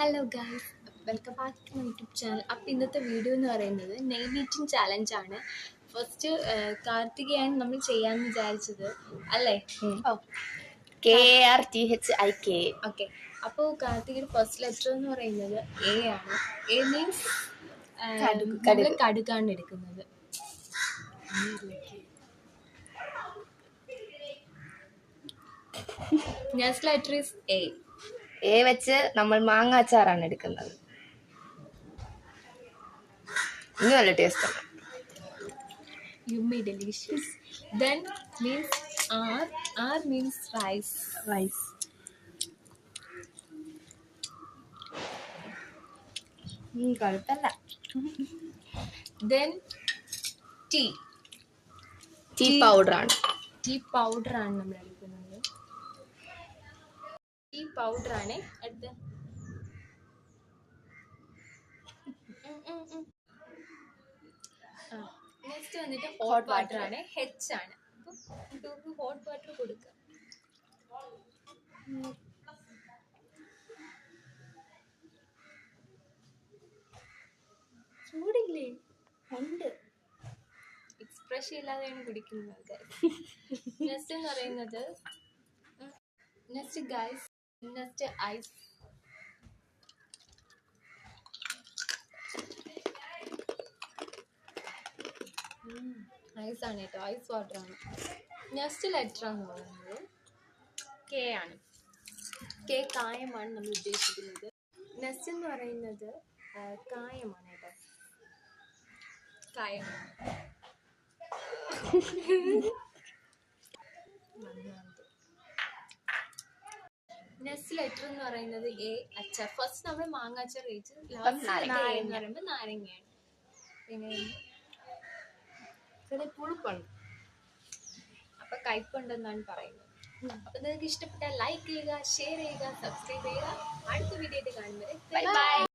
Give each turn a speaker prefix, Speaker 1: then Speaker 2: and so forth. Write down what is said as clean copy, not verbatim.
Speaker 1: Hello guys, welcome back to my YouTube channel. അപ്പോൾ ഇന്നത്തെ video എന്ന് പറയുന്നത് നെയിൽ ഈറ്റിംഗ് ചാലഞ്ചാണ്. ഫസ്റ്റ് കാർത്തികയാണ് നമ്മൾ ചെയ്യാമെന്ന് വിചാരിച്ചത് അല്ലേ?
Speaker 2: KARTHIK.
Speaker 1: ഓക്കെ, അപ്പോൾ കാർത്തികയുടെ ഫസ്റ്റ് ലെറ്റർ എന്ന് പറയുന്നത് എ ആണ്. എ മീൻസ് നമ്മൾ കടുകാണ് എടുക്കുന്നത്. Next letter is A.
Speaker 2: A വെച്ച് നമ്മൾ മാങ്ങാച്ചാറാണ് എടുക്കുന്നത്. ഇനി നല്ല ടേസ്റ്റ് ആണ്.
Speaker 1: Yummy, delicious. Then means R. R means rice.
Speaker 2: കുഴപ്പമില്ല.
Speaker 1: Then T.
Speaker 2: ടീ പൗഡർ ആണ്.
Speaker 1: ടീ പൗഡർ ആണ് നമ്മൾ എടുക്കുന്നത്. ടീ പൗഡർ ആണ് അടുത്ത. നെക്സ്റ്റ് വന്നിട്ട് ഹോട്ട് വാട്ടർ ആണ്. H ആണ്. അപ്പോൾ ഹോട്ട് വാട്ടർ കൊടുക്കുക. ചൂടില്ലേ? ഉണ്ട്. എക്സ്പ്രഷൻ ഇല്ലാതെയാണ് കുടിക്കുന്നത്. നെക്സ്റ്റ് എന്ന് പറയുന്നത് നെക്സ്റ്റ് ഐസ്. ഐസ് ആണ് കേട്ടോ, ഐസ് വാട്ടർ ആണ്. നെക്സ്റ്റ് ലെറ്റർ എന്ന് പറയുന്നത് കെ ആണ്. കെ കായമാണ് നമ്മൾ ഉദ്ദേശിക്കുന്നത്. നെക്സ്റ്റ് എന്ന് പറയുന്നത് കായമാണ് കേട്ടോ, കായം. നെക്സ്റ്റ് ലെറ്റർ എന്ന് പറയുന്നത് എ, അച്ചാർ. ഫസ്റ്റ് നമ്മൾ മാങ്ങാച്ചാർ കഴിച്ച് എന്ന് പറയുമ്പോൾ നാരങ്ങയാണ്. പിന്നെ
Speaker 2: പുളിപ്പാണ്.
Speaker 1: അപ്പൊ കയ്പുണ്ടെന്നാണ് പറയുന്നത്. അപ്പൊ നിങ്ങൾക്ക് ഇഷ്ടപ്പെട്ടാൽ ലൈക്ക് ചെയ്യുക, ഷെയർ ചെയ്യുക, സബ്സ്ക്രൈബ് ചെയ്യുക. അടുത്ത വീഡിയോ ആയിട്ട് കാണുന്നത് ബൈ ബൈ.